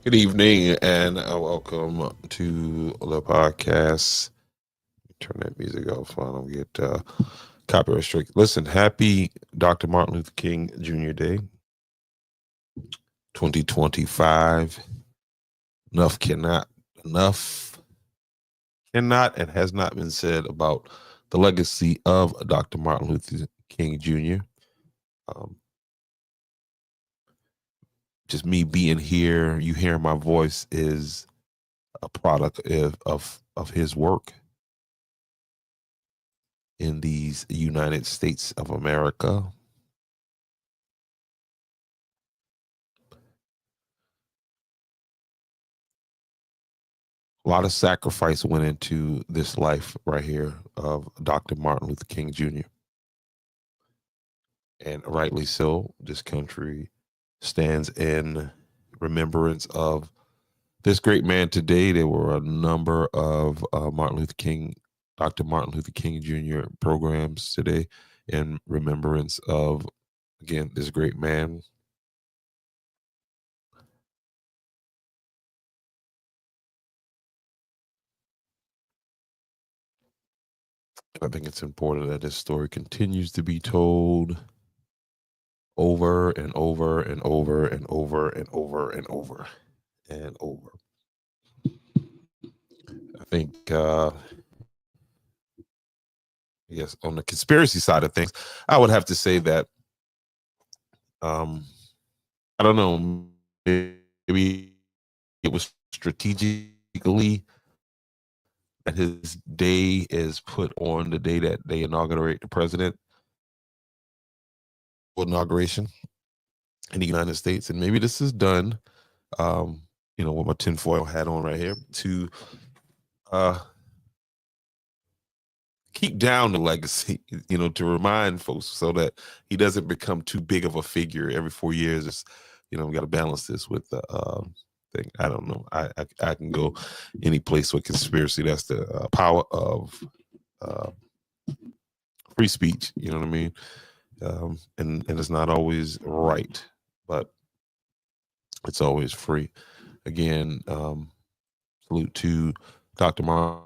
Good evening and welcome to the podcast. Turn that music off so I don't get copyright strike. Listen, happy Dr. Martin Luther King Jr. Day 2025. Enough cannot and has not been said about the legacy of Dr. Martin Luther King Jr. Um, just me being here, you hearing my voice is a product of his work in these United States of America. A lot of sacrifice went into this life right here of Dr. Martin Luther King Jr. And rightly so, this country stands in remembrance of this great man today. There were a number of Dr. Martin Luther King Jr. programs today in remembrance of, again, this great man. I think it's important that this story continues to be told over and over and over and over and over and over and over. I think, yes, on the conspiracy side of things, I would have to say that, um, I don't know, maybe it was strategically that his day is put on the day that they inaugurate the president inauguration in the United States. And maybe this is done, um, with my tinfoil hat on right here to uh, keep down the legacy, to remind folks so that he doesn't become too big of a figure every 4 years. It's, we got to balance this with the thing. I don't know. I can go any place with conspiracy. That's the power of uh, free speech. You know what I mean? And it's not always right, but it's always free. Again, salute to Dr. Martin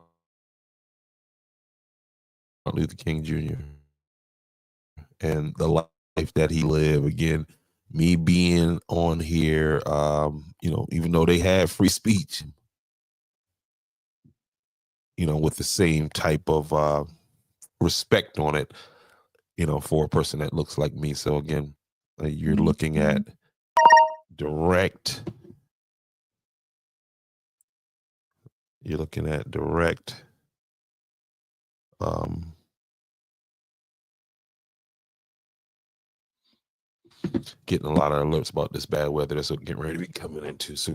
Luther King Jr. and the life that he lived. Again, me being on here, even though they have free speech, with the same type of respect on it, for a person that looks like me. So again, you're looking at direct, you're looking at direct, um, getting a lot of alerts about this bad weather that's getting ready to be coming into. So,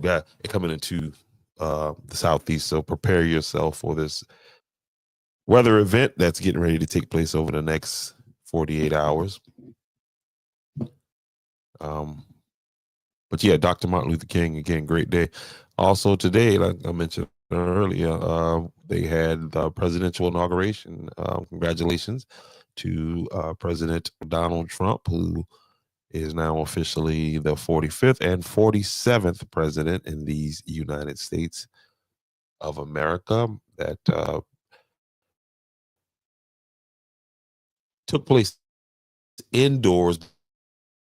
coming into the southeast. So prepare yourself for this weather event that's getting ready to take place over the next 48 hours. Um, but yeah, Dr. Martin Luther King, again, great day. Also today, like I mentioned earlier, they had the presidential inauguration. Congratulations to President Donald Trump, who is now officially the 45th and 47th president in these United States of America that took place indoors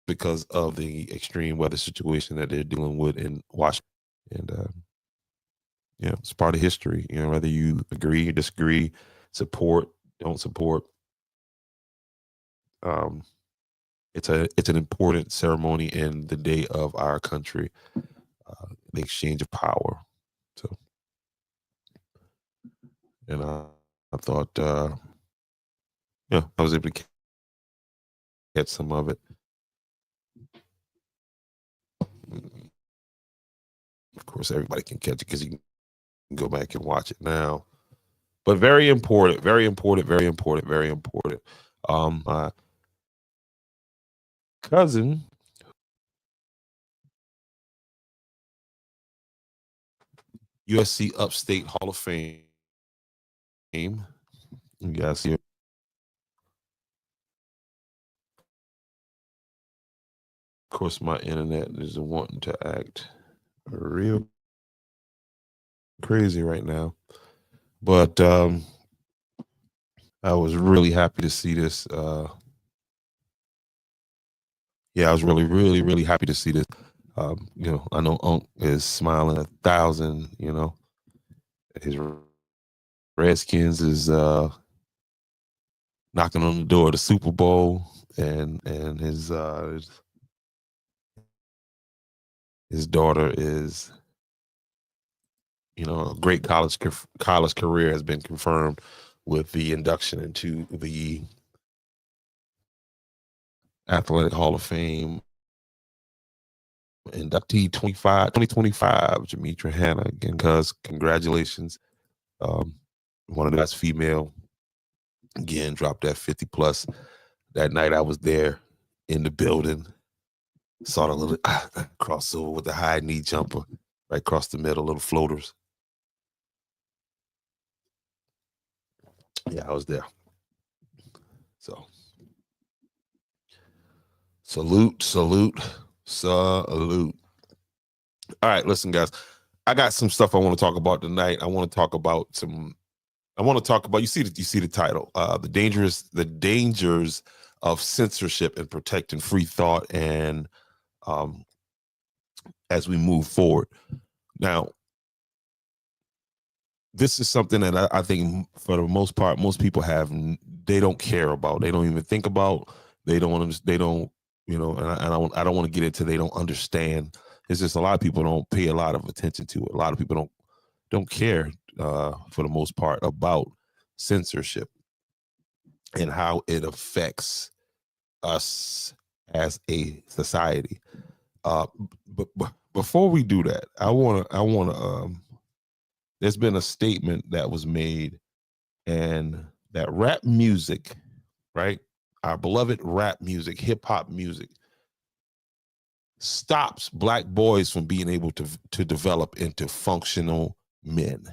because of the extreme weather situation that they're dealing with in Washington. And it's part of history. Whether you agree, disagree, support, don't support. Um, it's an important ceremony in the day of our country, the exchange of power. So, and I thought, I was able to catch some of it. Of course, everybody can catch it because you can go back and watch it now. But very important, very important, very important, very important. My cousin, USC Upstate Hall of Fame. You guys see, of course, my internet is wanting to act real crazy right now. But I was really happy to see this. Yeah, I was really happy to see this. I know Unc is smiling 1,000. His Redskins is knocking on the door of the Super Bowl, and his daughter is, a great college career has been confirmed with the induction into the Athletic Hall of Fame inductee 2025, Jamitra Hanna. Again, cuz congratulations. One of the best female. Again, dropped that 50 plus. That night I was there in the building. Saw the little crossover with the high knee jumper right across the middle, little floaters. Yeah, I was there. So salute. All right, listen, guys. I got some stuff I want to talk about tonight. I want to talk about you see the title, the dangers of censorship and protecting free thought, and as we move forward. Now, this is something that I think for the most part, most people they don't care about. They don't even think about. They don't, and I don't want to get into they don't understand. It's just a lot of people don't pay a lot of attention to it. A lot of people don't care for the most part about censorship and how it affects us as a society. But before we do that, I want to there's been a statement that was made, and that rap music, right? Our beloved rap music, hip hop music, stops Black boys from being able to develop into functional men.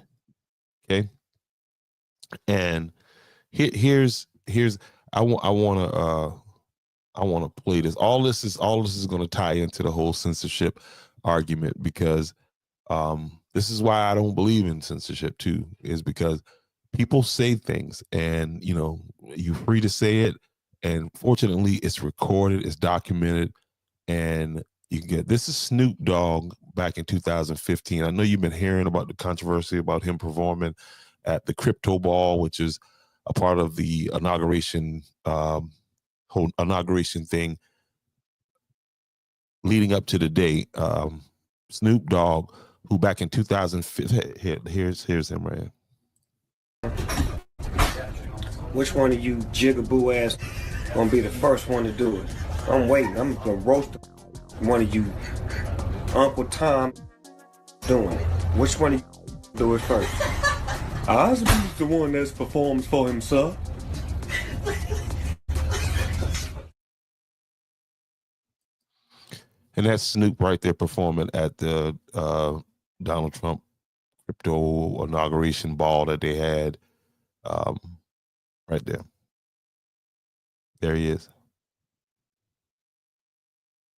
Okay. And here's I want to play this. All this is going to tie into the whole censorship argument, because this is why I don't believe in censorship too, is because people say things, and you're free to say it, and fortunately it's recorded, it's documented, and you can get this. Is Snoop Dogg back in 2015. I know you've been hearing about the controversy about him performing at the Crypto Ball, which is a part of the inauguration whole inauguration thing leading up to the day. Snoop Dogg, who back in 2015, here's him right here. Which one of you jigaboo ass gonna be the first one to do it? I'm waiting. I'm gonna roast one of you Uncle Tom doing it. Which one of you do it first? Osby's the one that performs for himself. And that's Snoop right there performing at the Donald Trump crypto inauguration ball that they had, right there. There he is.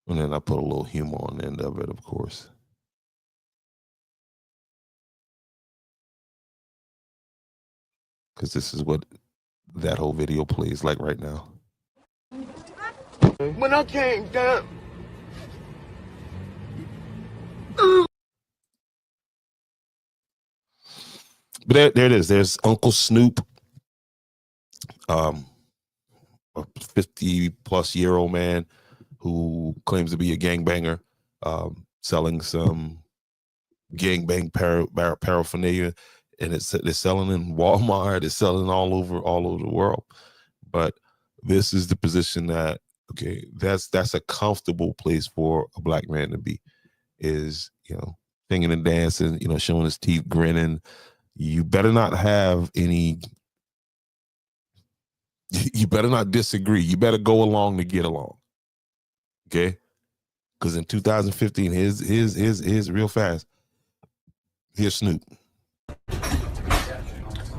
And then I put a little humor on the end of it, of course. Because this is what that whole video plays like right now. When I came down. But there it is. There's Uncle Snoop, a 50-plus-year-old man who claims to be a gangbanger, selling some gangbang paraphernalia, and they're selling in Walmart. It's selling all over the world. But this is the position that, okay, that's a comfortable place for a Black man to be, is singing and dancing, showing his teeth, grinning. You better not have any. You better not disagree. You better go along to get along. Okay, because in 2015, here's real fast. Here's Snoop.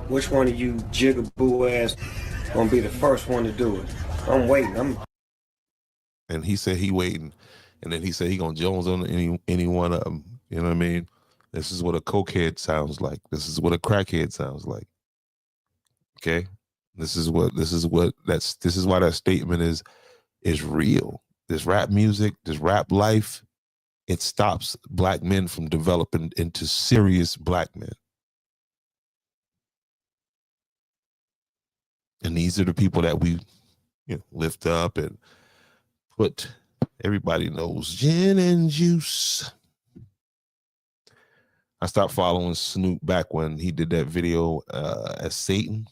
Which one of you jigaboo ass gonna be the first one to do it? I'm waiting. And he said he waiting. And then he said he gonna Jones on any one of them. You know what I mean? This is what a cokehead sounds like. This is what a crackhead sounds like. Okay, this is why that statement is real. This rap music, this rap life, it stops black men from developing into serious black men. And these are the people that we lift up and put. Everybody knows gin and juice. I stopped following Snoop back when he did that video as Satan,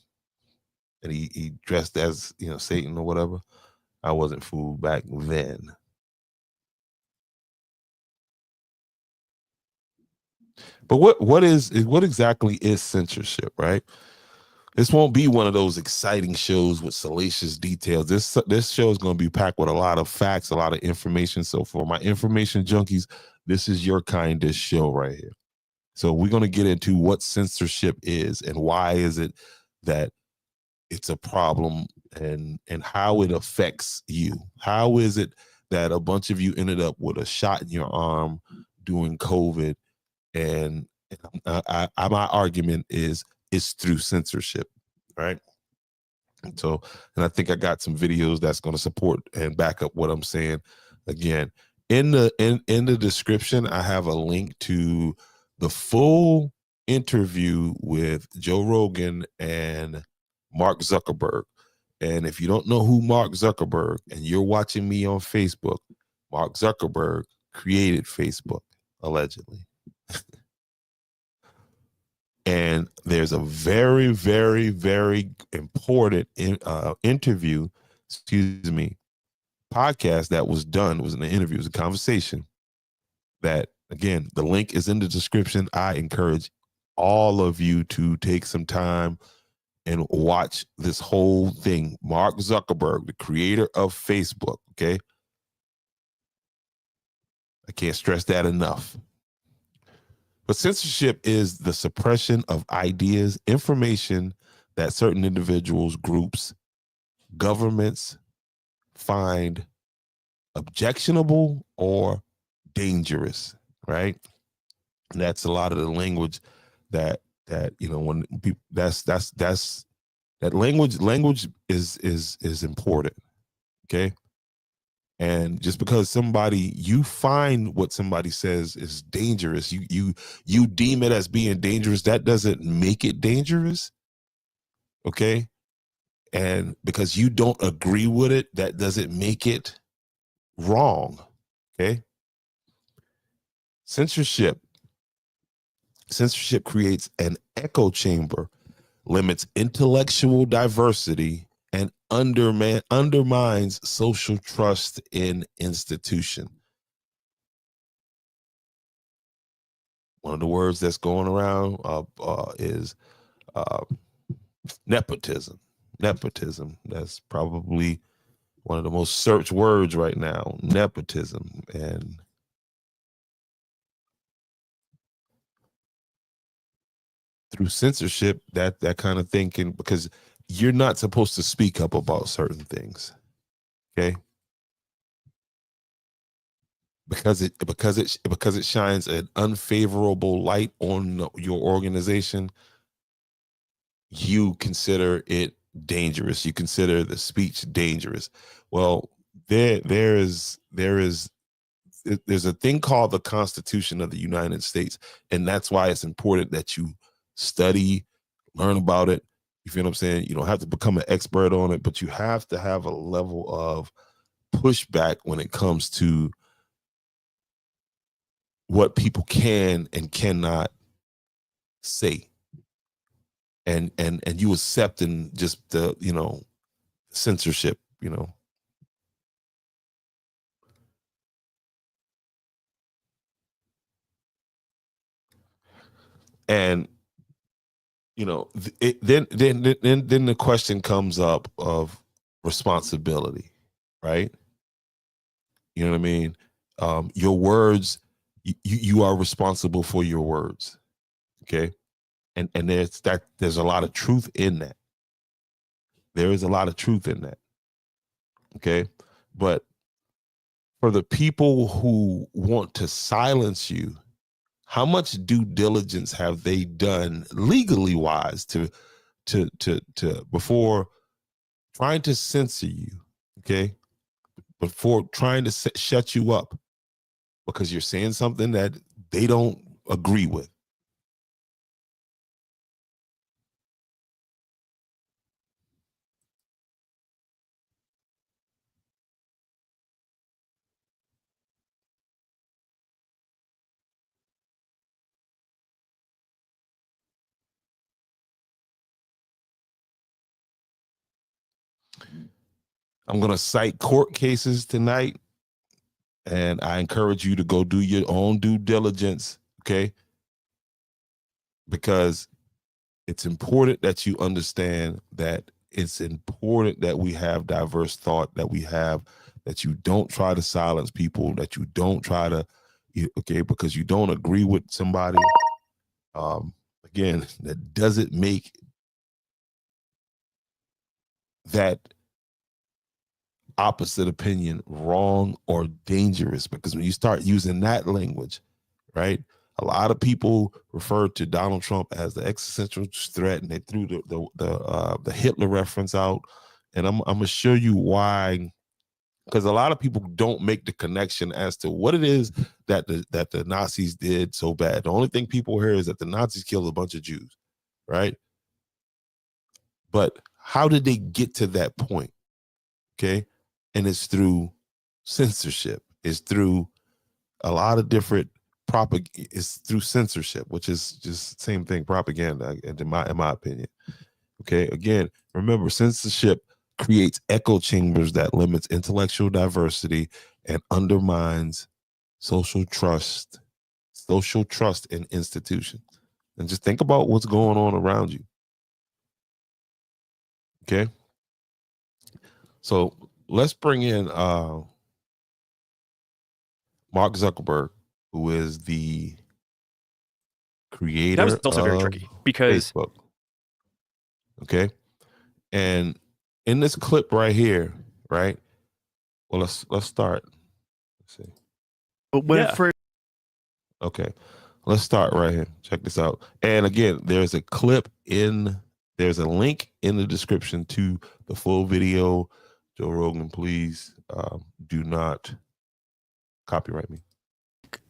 and he dressed as Satan or whatever. I wasn't fooled back then. But what exactly is censorship, right? This won't be one of those exciting shows with salacious details. This show is going to be packed with a lot of facts, a lot of information. So for my information junkies, this is your kind of show right here. So we're going to get into what censorship is and why is it that it's a problem and how it affects you. How is it that a bunch of you ended up with a shot in your arm during COVID? And my argument is it's through censorship, right? So, and I think I got some videos that's going to support and back up what I'm saying. Again, in the description, I have a link to the full interview with Joe Rogan and Mark Zuckerberg. And if you don't know who Mark Zuckerberg, and you're watching me on Facebook, Mark Zuckerberg created Facebook, allegedly. And there's a very, very, very important interview, podcast that was done. It was an interview, it was a conversation that, again, the link is in the description. I encourage all of you to take some time and watch this whole thing. Mark Zuckerberg, the creator of Facebook, okay? I can't stress that enough. But censorship is the suppression of ideas, information that certain individuals, groups, governments find objectionable or dangerous, right? And that's a lot of the language that when people that's that language is important, okay? And just because you find what somebody says is dangerous, you deem it as being dangerous, that doesn't make it dangerous, okay? And because you don't agree with it, that doesn't make it wrong, okay? Censorship creates an echo chamber, limits intellectual diversity, and undermines social trust in institution. One of the words that's going around is nepotism. Nepotism. That's probably one of the most searched words right now. Nepotism. And through censorship, that kind of thinking, because you're not supposed to speak up about certain things, okay? Because it shines an unfavorable light on your organization, you consider it dangerous. You consider the speech dangerous. Well, there's a thing called the Constitution of the United States, and that's why it's important that you study, learn about it. You feel what I'm saying? You don't have to become an expert on it, but you have to have a level of pushback when it comes to what people can and cannot say. And you accepting just the, censorship, And then the question comes up of responsibility, right? You know what I mean? Your words, you are responsible for your words, okay? And there's a lot of truth in that. There is a lot of truth in that, okay? But for the people who want to silence you, how much due diligence have they done legally wise to before trying to censor you, okay? Before trying to shut you up because you're saying something that they don't agree with. I'm going to cite court cases tonight, and I encourage you to go do your own due diligence, okay? Because it's important that you understand that it's important that we have diverse thought, that you don't try to silence people, that you don't try to, okay, because you don't agree with somebody. Again, that doesn't make that opposite opinion wrong or dangerous, because when you start using that language, right? A lot of people refer to Donald Trump as the existential threat, and they threw the Hitler reference out. And I'm gonna show you why, because a lot of people don't make the connection as to what it is that the Nazis did so bad. The only thing people hear is that the Nazis killed a bunch of Jews, right? But how did they get to that point? Okay, and it's through censorship. It's through a lot of different it's through censorship, which is just same thing, propaganda, in my opinion. Okay, again, remember, censorship creates echo chambers that limits intellectual diversity and undermines social trust in institutions. And just think about what's going on around you. Okay, so let's bring in Mark Zuckerberg, who is the creator. That was also very tricky because Facebook. Okay, and in this clip right here, right? Well, let's start. Let's see. But when it first, okay, let's start right here. Check this out. And again, there's a link in the description to the full video. Joe Rogan, please do not copyright me.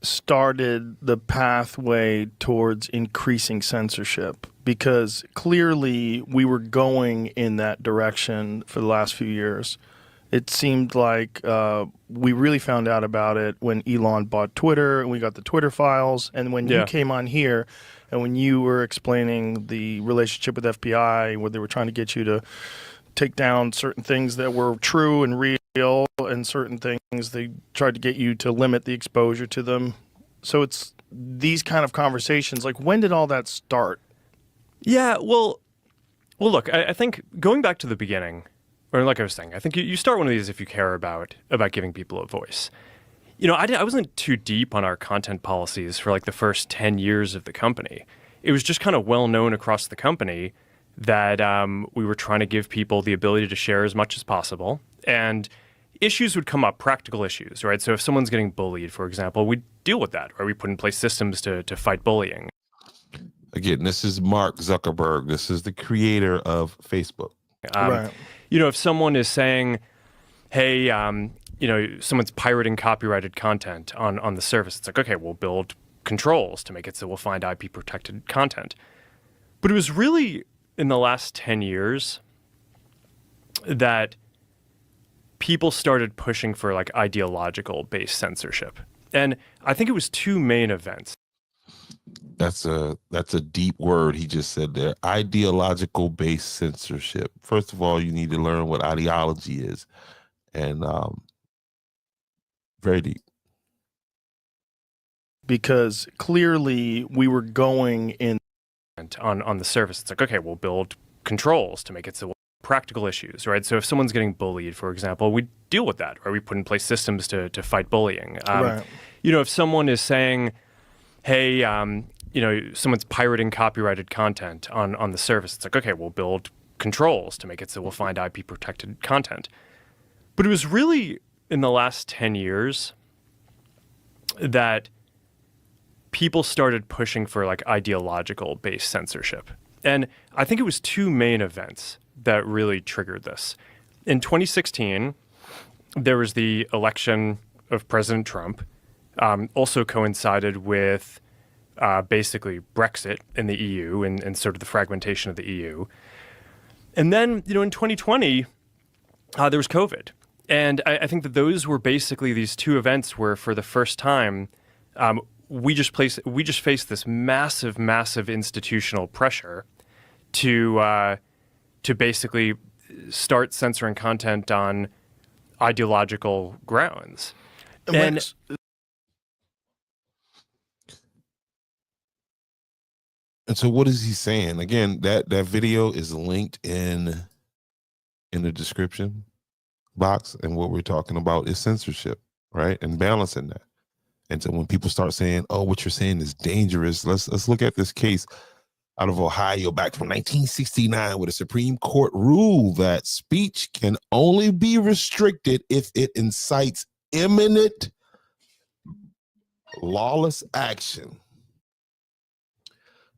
Started the pathway towards increasing censorship, because clearly we were going in that direction for the last few years. It seemed like we really found out about it when Elon bought Twitter and we got the Twitter files. And when you came on here and when you were explaining the relationship with FBI, where they were trying to get you to take down certain things that were true and real, and certain things they tried to get you to limit the exposure to them. So it's these kind of conversations. Like, when did all that start? Yeah, well, look, I think going back to the beginning, or like I was saying, I think you start one of these if you care about giving people a voice. You know, I wasn't too deep on our content policies for like the first 10 years of the company. It was just kind of well known across the company that we were trying to give people the ability to share as much as possible. And issues would come up, practical issues, right? So if someone's getting bullied, for example, we deal with that, or we put in place systems to fight bullying. Again, this is Mark Zuckerberg. This is the creator of Facebook. Right. You know, if someone is saying, hey, you know, someone's pirating copyrighted content on the service, it's like, okay, we'll build controls to make it so we'll find IP protected content. But it was really in the last 10 years that people started pushing for like ideological based censorship. And I think it was two main events. That's a deep word he just said there. Ideological based censorship. First of all, you need to learn what ideology is. And very deep. Because clearly we were going in on the service. It's like, okay, we'll build controls to make it so practical issues, right? So if someone's getting bullied, for example, we deal with that, or we put in place systems to fight bullying. Right. You know, if someone is saying, hey, you know, someone's pirating copyrighted content on the service, it's like, okay, we'll build controls to make it so we'll find IP protected content. But it was really in the last 10 years that people started pushing for like ideological based censorship. And I think it was two main events that really triggered this. In 2016, there was the election of President Trump, also coincided with basically Brexit in the EU and sort of the fragmentation of the EU. And then, in 2020, there was COVID. And I think that those were basically these two events where, for the first time, we just faced this massive, massive institutional pressure to basically start censoring content on ideological grounds. And so what is he saying? Again, that video is linked in the description box, and what we're talking about is censorship, right? And balancing that. And so when people start saying, oh, what you're saying is dangerous, let's look at this case out of Ohio back from 1969, where the Supreme Court ruled that speech can only be restricted if it incites imminent lawless action.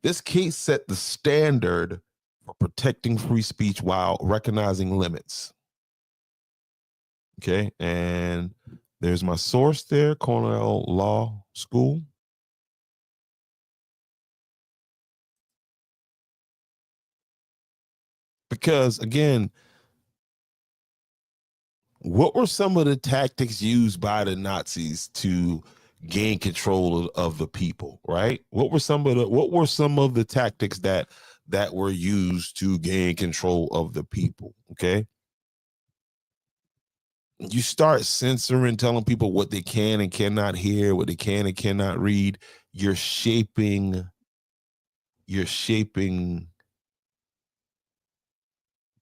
This case set the standard for protecting free speech while recognizing limits. Okay, and there's my source there, Cornell Law School. Because again, what were some of the tactics used by the Nazis to gain control of the people, right? What were some of the tactics that were used to gain control of the people? Okay. You start censoring, telling people what they can and cannot hear, what they can and cannot read. You're shaping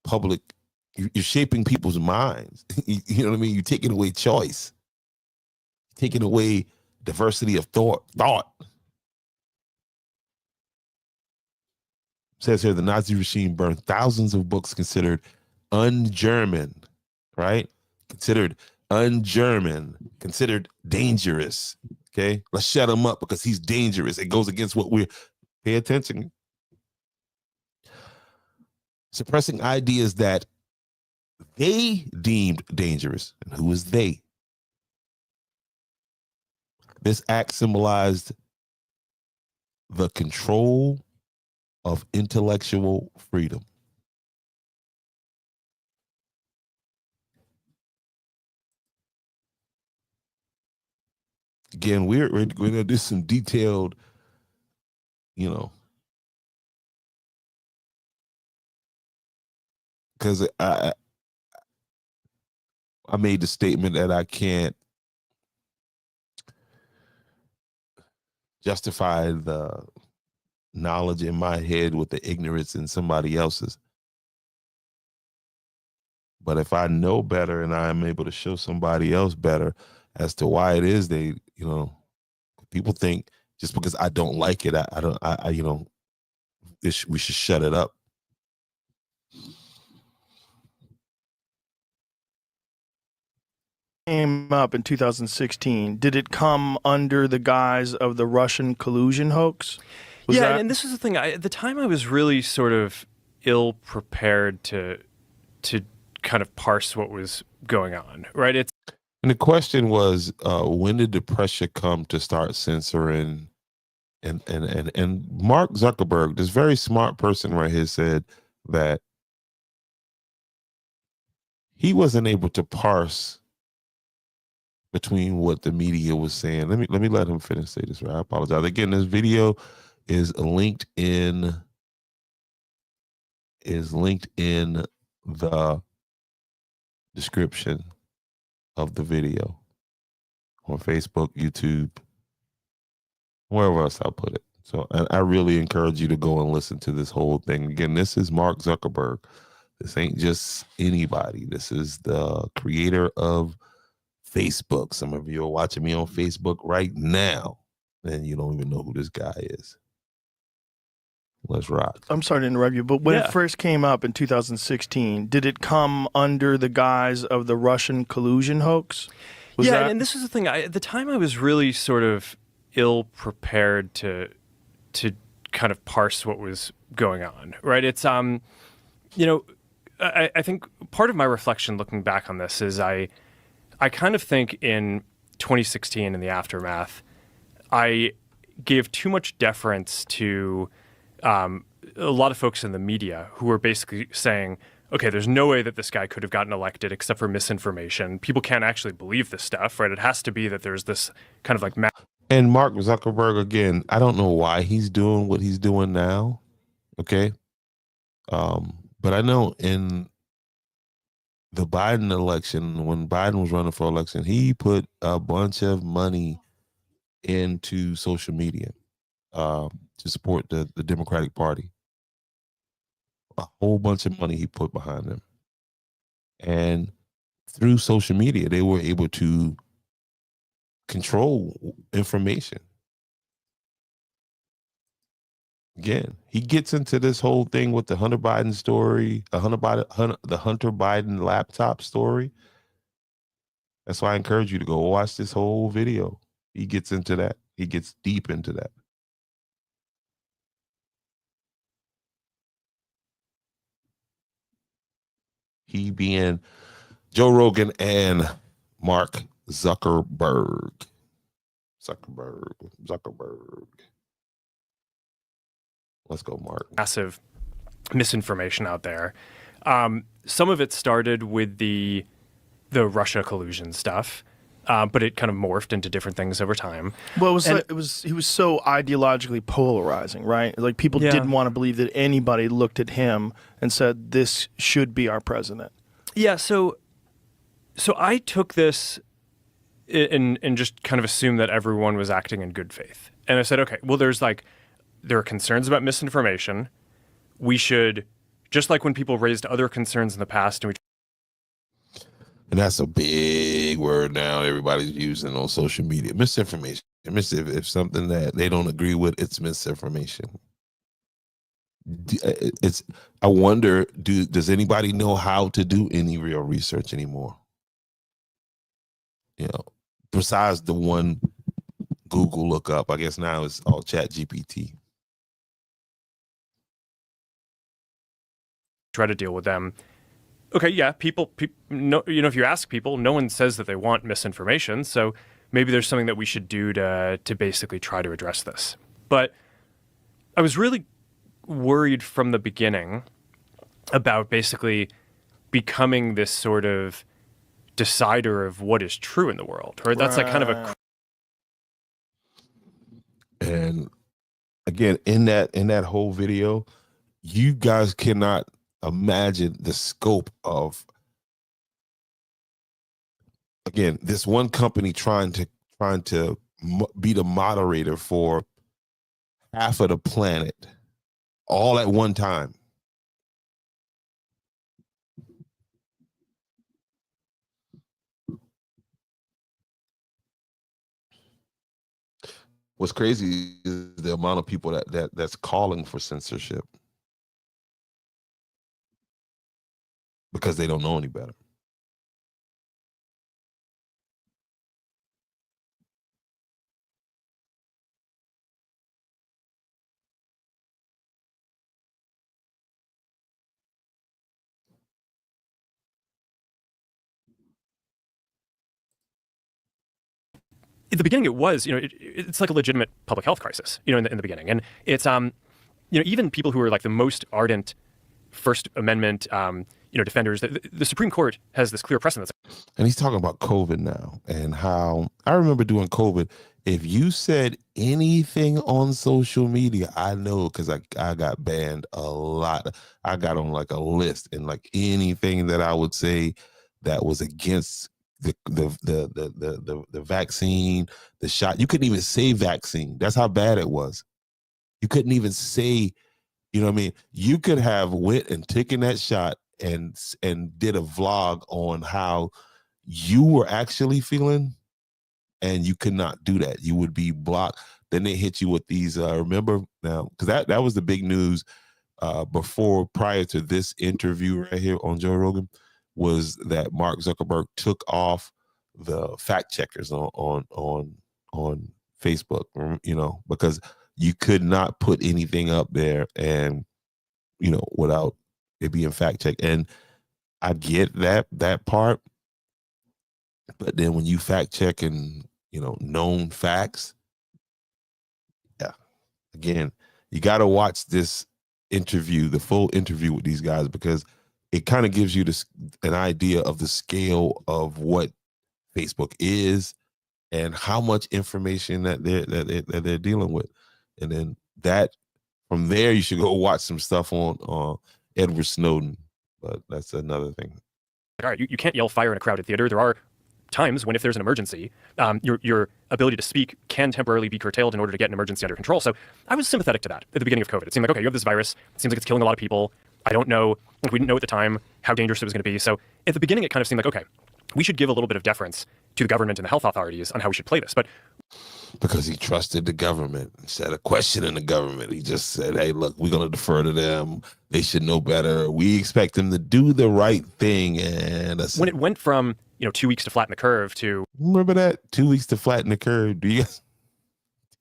public, you're shaping people's minds. You know what I mean? You're taking away choice, taking away diversity of thought. It says here, the Nazi regime burned thousands of books considered un-German, right? Considered un-German, considered dangerous. Okay, let's shut him up because he's dangerous. It goes against what we're, pay attention. Suppressing ideas that they deemed dangerous. And who is they? This act symbolized the control of intellectual freedom. Again, we're going to do some detailed, because I made the statement that I can't justify the knowledge in my head with the ignorance in somebody else's. But if I know better and I am able to show somebody else better as to why it is they, people think just because I don't like it, we should shut it up. Came up in 2016. Did it come under the guise of the Russian collusion hoax? And this is the thing. At the time, I was really sort of ill prepared to kind of parse what was going on, right? And the question was, when did the pressure come to start censoring? And Mark Zuckerberg, this very smart person right here, said that he wasn't able to parse between what the media was saying. Let me let him finish say this, right? I apologize. Again, this video is linked in the description of the video on Facebook, YouTube, wherever else I'll put it. So I really encourage you to go and listen to this whole thing. Again, this is Mark Zuckerberg. This ain't just anybody. This is the creator of Facebook. Some of you are watching me on Facebook right now, and you don't even know who this guy is. Let's rock. I'm sorry to interrupt you, but when Yeah. it first came up in 2016, did it come under the guise of the Russian collusion hoax? And this is the thing. At the time, I was really sort of ill prepared to kind of parse what was going on. Right? It's I think part of my reflection looking back on this is I kind of think in 2016 in the aftermath, I gave too much deference to a lot of folks in the media who were basically saying, okay, there's no way that this guy could have gotten elected except for misinformation. People can't actually believe this stuff, right? It has to be that there's this kind of like And Mark Zuckerberg, again, I don't know why he's doing what he's doing now. Okay. But I know in the Biden election, when Biden was running for election, he put a bunch of money into social media to support the Democratic Party. A whole bunch of money he put behind them. And through social media, they were able to control information. Again, he gets into this whole thing with the Hunter Biden story, the Hunter Biden laptop story. That's why I encourage you to go watch this whole video. He gets into that. He gets deep into that. He being Joe Rogan and Mark Zuckerberg. Zuckerberg. Let's go, Mark. massive misinformation out there. Some of it started with the Russia collusion stuff, but it kind of morphed into different things over time. Well, he was so ideologically polarizing, right? Like people Yeah. didn't want to believe that anybody looked at him and said, this should be our president. Yeah, so I took this and just kind of assumed that everyone was acting in good faith. And I said, okay, well, there are concerns about misinformation. We should, just like when people raised other concerns in the past, and that's a big word now everybody's using on social media. Misinformation. If something that they don't agree with, it's misinformation. I wonder, does anybody know how to do any real research anymore? Besides the one Google lookup, I guess now it's all Chat GPT. try to deal with them. Okay, yeah, people no, if you ask people, no one says that they want misinformation, so maybe there's something that we should do to basically try to address this. But I was really worried from the beginning about basically becoming this sort of decider of what is true in the world, right? That's like kind of a And again, in that whole video, you guys cannot imagine the scope of, again, this one company trying to be the moderator for half of the planet all at one time. What's crazy is the amount of people that's calling for censorship because they don't know any better. at the beginning, it was, it's like a legitimate public health crisis, in the beginning. And it's, even people who are like the most ardent First Amendment, defenders, the Supreme Court has this clear precedent. And he's talking about COVID now and how I remember during COVID, if you said anything on social media, I know because I got banned a lot. I got on like a list, and like anything that I would say that was against the vaccine, the shot, you couldn't even say vaccine. That's how bad it was. You couldn't even say, you know what I mean? You could have went and taken that shot and did a vlog on how you were actually feeling, and you could not do that. You would be blocked. then they hit you with these. Remember now, because that was the big news prior to this interview right here on Joe Rogan, was that Mark Zuckerberg took off the fact checkers on Facebook, because you could not put anything up there and without it being fact checked. And I get that part, but then when you fact check and known facts, yeah, again, you got to watch this interview, the full interview with these guys, because it kind of gives you an idea of the scale of what Facebook is and how much information that they're dealing with. And then from there, you should go watch some stuff on Edward Snowden, but that's another thing. All right, you can't yell fire in a crowded theater. There are times when, if there's an emergency, your ability to speak can temporarily be curtailed in order to get an emergency under control. So I was sympathetic to that at the beginning of COVID. It seemed like, okay, you have this virus. It seems like it's killing a lot of people. I don't know. We didn't know at the time how dangerous it was going to be. So at the beginning, it kind of seemed like, okay, we should give a little bit of deference to the government and the health authorities on how we should play this. But because he trusted the government, instead of questioning the government, he just said, hey, look, we're going to defer to them. They should know better. We expect them to do the right thing. And when it went from 2 weeks to flatten the curve to... Remember that? 2 weeks to flatten the curve. Do you guys...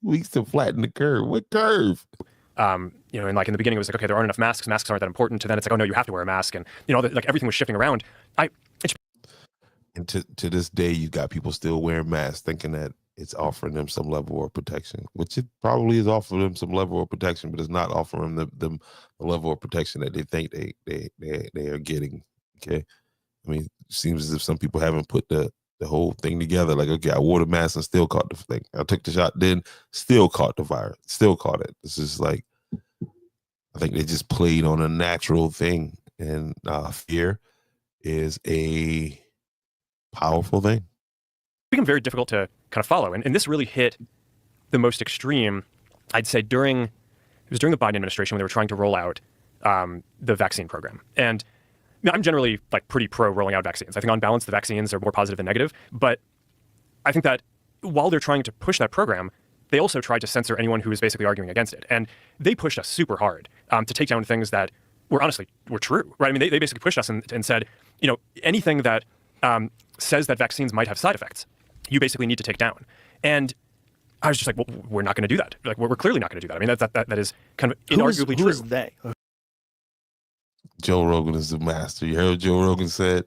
2 weeks to flatten the curve. What curve? And like in the beginning, it was like, okay, there aren't enough masks. Masks aren't that important. And then it's like, oh no, you have to wear a mask. And like everything was shifting around. And to this day, you got people still wearing masks, thinking that it's offering them some level of protection, which it probably is offering them some level of protection, but it's not offering them the level of protection that they think they are getting. Okay, I mean, it seems as if some people haven't put the whole thing together. Like, okay, I wore the mask and still caught the thing. I took the shot, then still caught the virus, still caught it. This is like, I think they just played on a natural thing, and fear is a powerful thing. It's become very difficult to kind of follow. And this really hit the most extreme, I'd say, during the Biden administration when they were trying to roll out the vaccine program. And I'm generally like pretty pro rolling out vaccines. I think on balance, the vaccines are more positive than negative. But I think that while they're trying to push that program, they also tried to censor anyone who was basically arguing against it. And they pushed us super hard to take down things that were true, right? I mean, they basically pushed us and said, anything that says that vaccines might have side effects, you basically need to take down. And I was just like, well, we're not going to do that. Like, we're clearly not going to do that. I mean, that is kind of inarguably true. Who is they? Joe Rogan is the master. You heard what Joe Rogan said?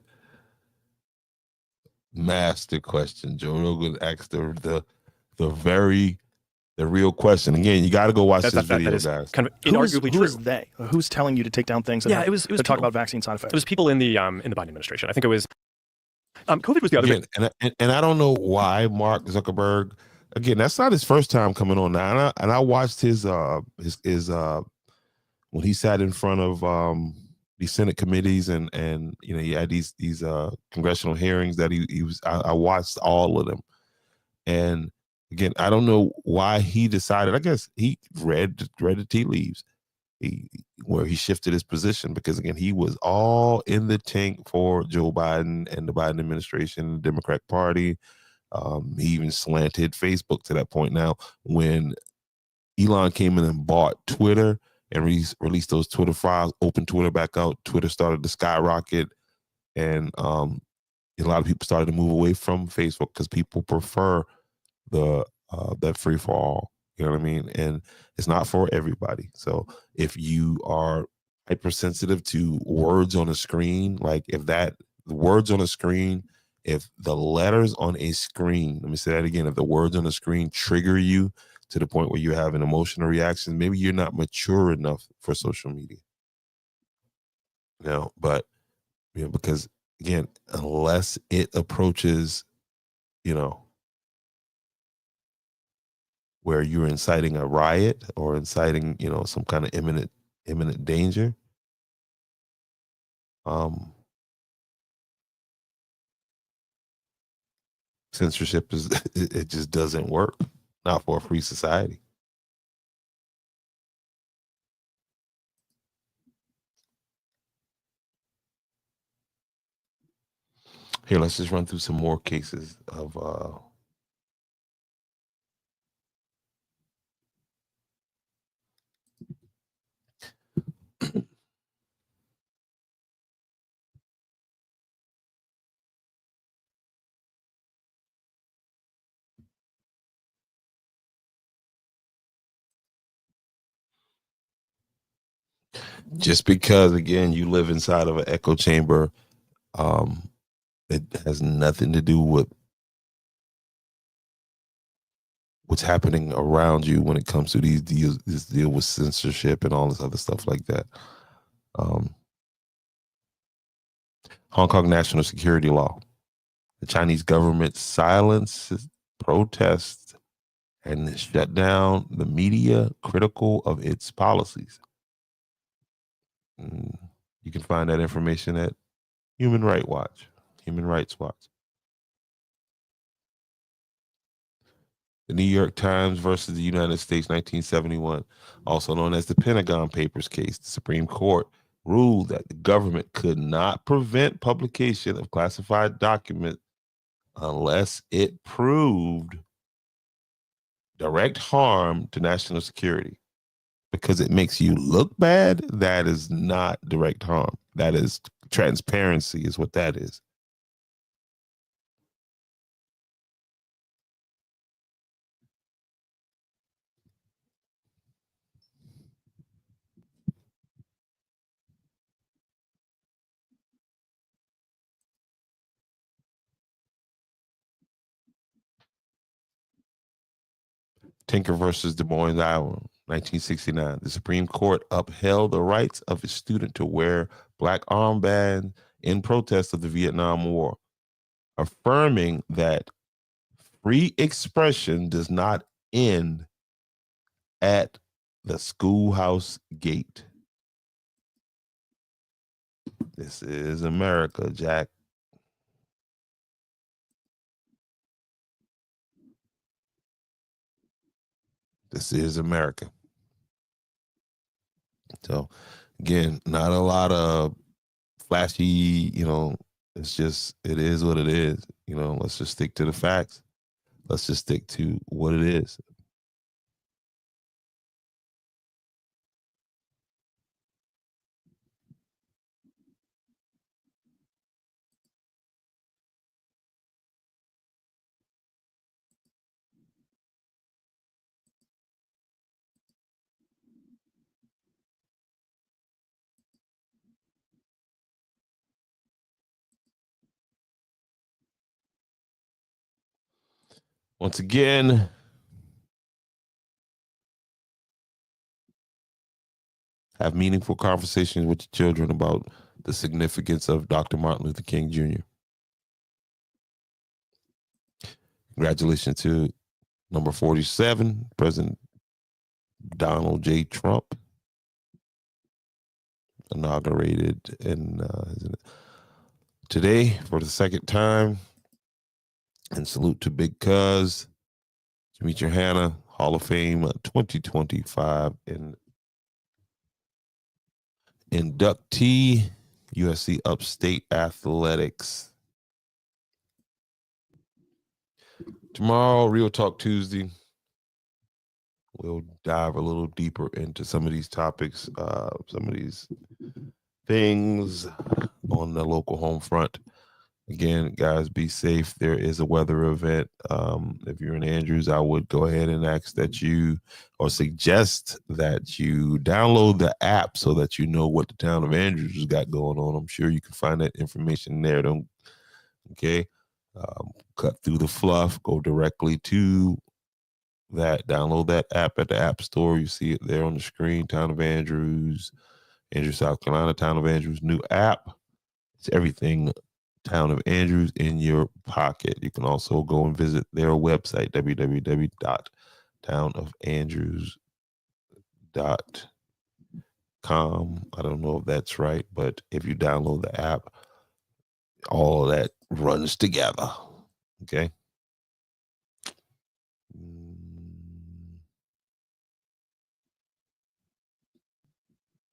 Master question. Joe Rogan asked the real question. Again, you got to go watch this video, guys. Kind of inarguably true. Who is they? Who's telling you to take down things? It was talk about vaccine side effects. It was people in the Biden administration. I think it was. COVID was the other. Again, and I don't know why Mark Zuckerberg. Again, that's not his first time coming on now. And I watched his when he sat in front of these Senate committees and he had these congressional hearings that he was. I watched all of them, and again, I don't know why he decided. I guess he read the tea leaves. Where he shifted his position, because again, he was all in the tank for Joe Biden and the Biden administration, the Democratic Party. He even slanted Facebook to that point. Now, when Elon came in and bought Twitter and released those Twitter files, opened Twitter back out, Twitter started to skyrocket, and a lot of people started to move away from Facebook because people prefer that free for all. You know what I mean? And it's not for everybody. So if you are hypersensitive to words on a screen, like if the words on a screen, if the letters on a screen, let me say that again, if the words on the screen trigger you to the point where you have an emotional reaction, maybe you're not mature enough for social media. But because again, unless it approaches, where you're inciting a riot or inciting, some kind of imminent danger. Censorship it just doesn't work. Not for a free society. Here, let's just run through some more cases of Just because, again, you live inside of an echo chamber, it has nothing to do with what's happening around you when it comes to these deals, this deal with censorship and all this other stuff like that. Hong Kong national security law. The Chinese government silences protests and shut down the media critical of its policies. You can find that information at Human Rights Watch. Human Rights Watch. The New York Times versus the United States, 1971, also known as the Pentagon Papers case. The Supreme Court ruled that the government could not prevent publication of classified documents unless it proved direct harm to national security. Because it makes you look bad, that is not direct harm. That is transparency, is what that is. Tinker versus Des Moines, Iowa, 1969. The Supreme Court upheld the rights of a student to wear black armband in protest of the Vietnam War, affirming that free expression does not end at the schoolhouse gate. This is America, Jack. This is America. So, again, not a lot of flashy, it's just, it is what it is. Let's just stick to the facts. Let's just stick to what it is. Once again, have meaningful conversations with your children about the significance of Dr. Martin Luther King Jr. Congratulations to number 47, President Donald J. Trump, inaugurated today for the second time. And salute to Big Cuz, Demetria Hannah, Hall of Fame 2025 and inductee, USC Upstate Athletics. Tomorrow, Real Talk Tuesday, we'll dive a little deeper into some of these topics, some of these things on the local home front. Again, guys, be safe. There is a weather event. If you're in Andrews, I would go ahead and ask that you, or suggest that you download the app so that you know what the town of Andrews has got going on. I'm sure you can find that information there. Cut through the fluff, go directly to that, download that app at the App Store. You see it there on the screen, Town of Andrews, South Carolina, Town of Andrews, new app. It's everything Town of Andrews in your pocket. You can also go and visit their website, www.townofandrews.com. I don't know if that's right, but if you download the app, all of that runs together. Okay.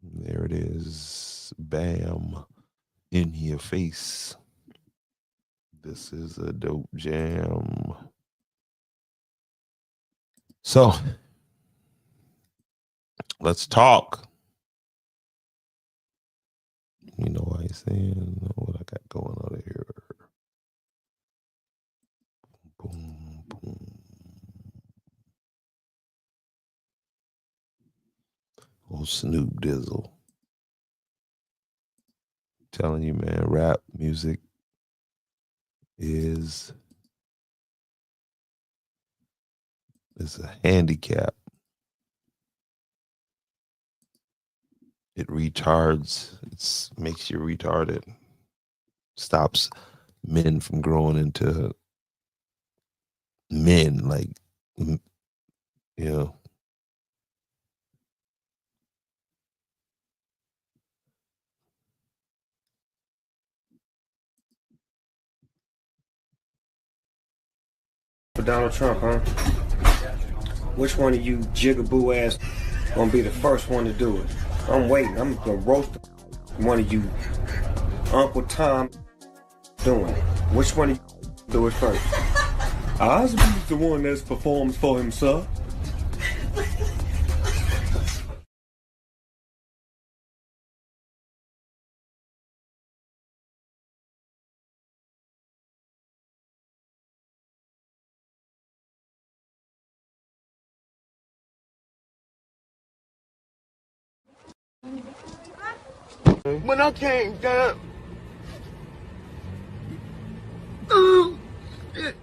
There it is. Bam. In your face. This is a dope jam. So, let's talk. You know what I'm saying? What I got going on here. Boom, boom. Oh, Snoop Dizzle. telling you, man, rap music is a handicap. It retards. It makes you retarded. Stops men from growing into men, like, you know. For Donald Trump, huh? Which one of you jigaboo ass gonna be the first one to do it? I'm waiting. I'm gonna roast one of you Uncle Tom doing it. Which one of you do it first? Osby's the one that performs for himself. When I came down, shit.